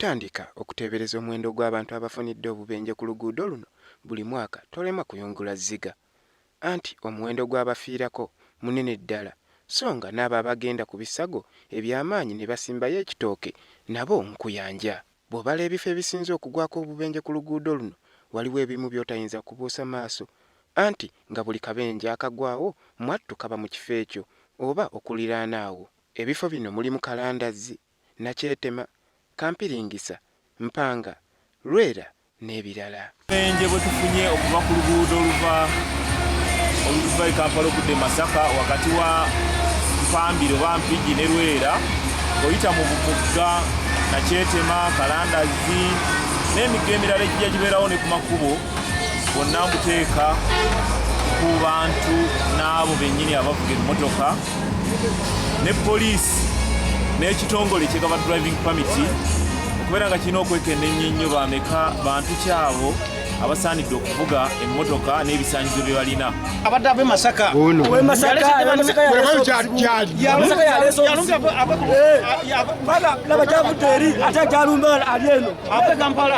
Bw'otandika okuteebereza omuwendo gw'abantu abafunidde obubenje ku luguudo luno buli mwaka tolema kuyungula zziga. Anti omuwendo gw'abafiirako munene ddala, so nga n'abo abagenda ku bisago eby'amaanyi ne basimbayo ekitooke nabo nkuyanja. Bw'obala ebifo ebisinze okugwako obubenje ku luguudo luno, waliwo ebimu by'otayinza kubuusa maaso, anti nga buli kabenje akagwawo mwattu kaba mu kifo ekyo oba okuliraana awo. Ebifo bino mulimu Kalandazzi, Nakyetema, Kampiringisa, Mpanga, Lwera n'ebirala. Benje bwe tufunye okuva ku luguudo oluva e Kampala okudda e Masaka wakati wa Mpambiro oba Mpigi ne Lwera oyita mu Bugga, Nakyetema, Kalandazzi n'emigga emirala egijja gibeerawo ne ku makubo, bonna mbuteeka ku bantu n'abo bennyini abavuga emmotoka ne poliisi n'ekitongole kyegaba driving permit okubeera nga kirina okwekennenya ennyo bameka bantu kyabo abasaanidde okuvuga emmotoka n'ebisaanyizo bye balina. Abadde ab'e Masaka laba gyavudde eri ate gyalumba ali eno ave Kampala.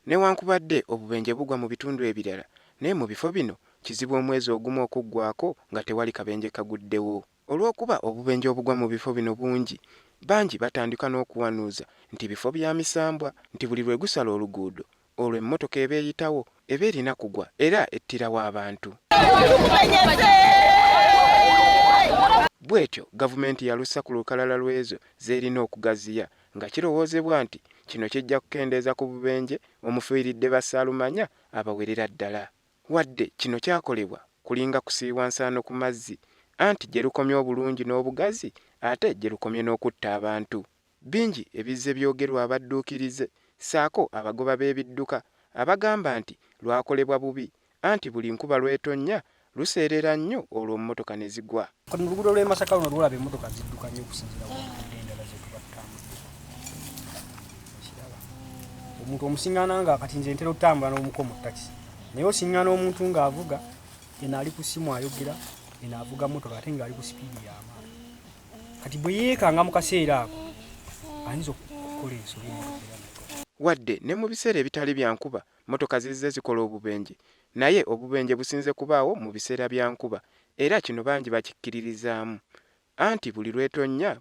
Newankubadde obubenje bugwa mu bitundu ebirala, naye mu bifo bino kizibu omwezi ogumu okuggwako nga tewali kabenje kaguddewo. Olw'okuba obubenje obugwa mu bifo bino bungi, bangi batandika n'okuwanuuza nti bifo bya misambwa, nti buli lwe gusala oluguudo olwo emmotoka eba eyitawo eba erina kugwa era ettirawo abantu. Bw'etyo gavumenti yalussa ku lukalala lw'ezo z'erina okugaziya nga kirowoozebwa nti kino kijja kukendeeza ku bubenje omufiiridde Bassaalumanya abawerera ddala. Wadde kino kyakolebwa kulinga kusiiwa nsaano ku mazzi, anti gye lukomye obulungi n'obugazi ate gye lukomye n'okutta abantu. Bingi ebizze byogerwa abadduukirize ssaako abagoba b'ebidduka abagamba nti lwakolebwa bubi, anti buli nkuba lw'etonnya luseerera nnyo olwo mmotoka ne zigwa. Kati mu luguudo lw'e Masaka luno lwolaba emmotoka zidduka nnyo okusinziira ku endala ze tubatambula. Omuntu omusiŋŋaana nga kati nze ntera okutambula n'omuko mu takisi, naye osiŋŋaana omuntu ng'avuga eno ali ku ssimu ayogera, eno avuga mmotoka ate ng'ali ku sipiidi y'amaanyi. Kati bwe yeekanga mu kaseera ako ayinza okukola ensobi emmotoka. Wadde ne mu biseera ebitali bya nkuba mmotoka zizze zikola obubenje, naye obubenje businze kubaawo mu biseera bya nkuba era kino bangi bakikkiririzaamu. Anti buli lw'etonnya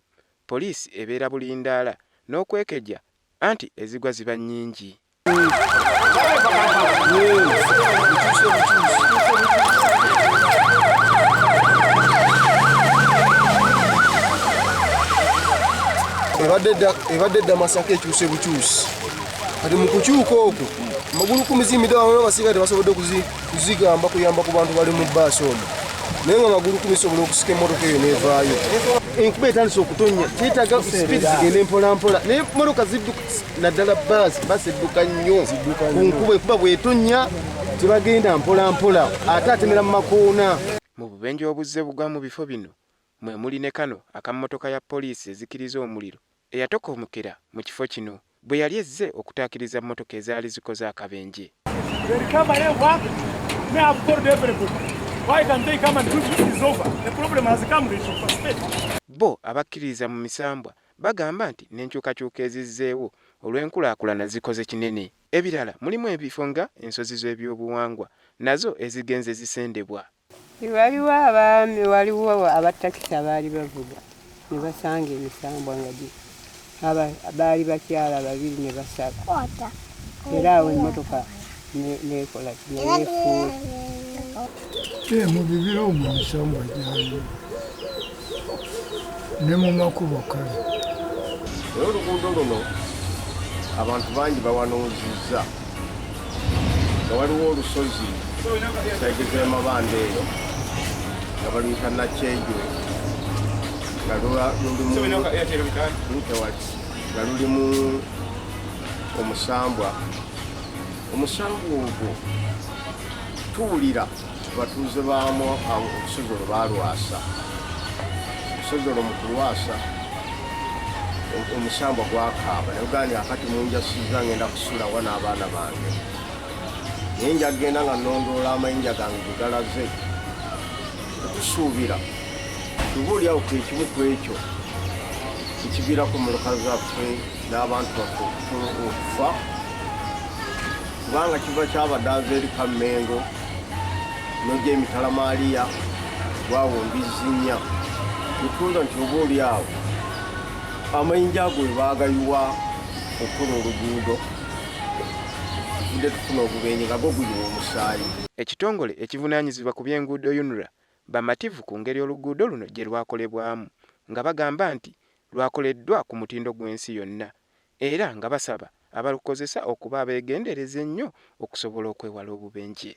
poliisi ebeera bulindaala n'okwekejja anti ezigwa ziba nnyingi. Ebadde dda Masaka ekyuse bukyusi. Kati mu kukyuka okwo amagulu ku mizimidde abamu abasirikale tebasobodde kuzigamba kuyamba ku bantu bali mu bbaasi omwo, naye nga amagulu ku misobola okusika emmotoka eyo n'evaayo. Enkuba etandise okutonnya kyetaaga sipiidi zigende mpolampola, naye emmotoka zidduka naddala baasi edduka nnyo ku nkuba. Enkuba bw'etonnya tebagenda mpolampola ate atemera mu makoona. Mu bubenje obuzze bugwa mu bifo bino mwe muli ne kano akammotoka ya poliisi ezikiriza omuliro eyatokoomukera mu kifo kino bwe yali ezze okutaakiriza emmotoka ezaali zikoze akabenje. Bo abakkiriza mu misambwa bagamba nti n'enkyukakyuka ezizzeewo olw'enkulaakulana zikoze kinene. Ebirala mulimu ebifo nga ensozi z'ebyobuwangwa nazo ezigenze zisendebwa. Waliwo abaami, waliwo abatakisi abaali bavuga ne basanga emisambwa nga baali bakyala babiri ne basaba era awo emmotoka nekola neyefuula. Mu bibira omwo emisambwa gyaliwo ne mu makubo kale. Naye oluguudo luno abantu bangi bawanuuzizza nga waliwo olusozi saigezi y'Amabanda eyo nga baluyita Nakyejwe nga lulimu omusambwa. Omusambwa ogwo tuwulira batuuze baamu olusozi olwo baalwasa. Kasojolo mu kulwasa omusambwa gwakaaba naye gandi akati munjasiza ngenda kusula wa n'abaana bange naye njagenda nga nondoola amayinja gange ge galaze tusuubira tubuulyawo kwekimu ku ekyo ekiviirako muluka zaffe n'abantu baffe okufa kubanga kiva kyabadde ava eri Kammengo nojja Emitalamaaliya gwawumbizinya netuuza nti obuolyawo amayinja ago webaagayiwa okukola oluguudo tufudde tufuna obubenyi nga go guyiwa omusaayi. Ekitongole ekivunaanyizibwa ku by'enguudo UNRA bamativu ku ngeri oluguudo luno gye lwakolebwamu nga bagamba nti lwakoleddwa ku mutindo gw'ensi yonna era nga basaba abalukozesa okuba abeegendereza ennyo okusobola okwewala obubenje.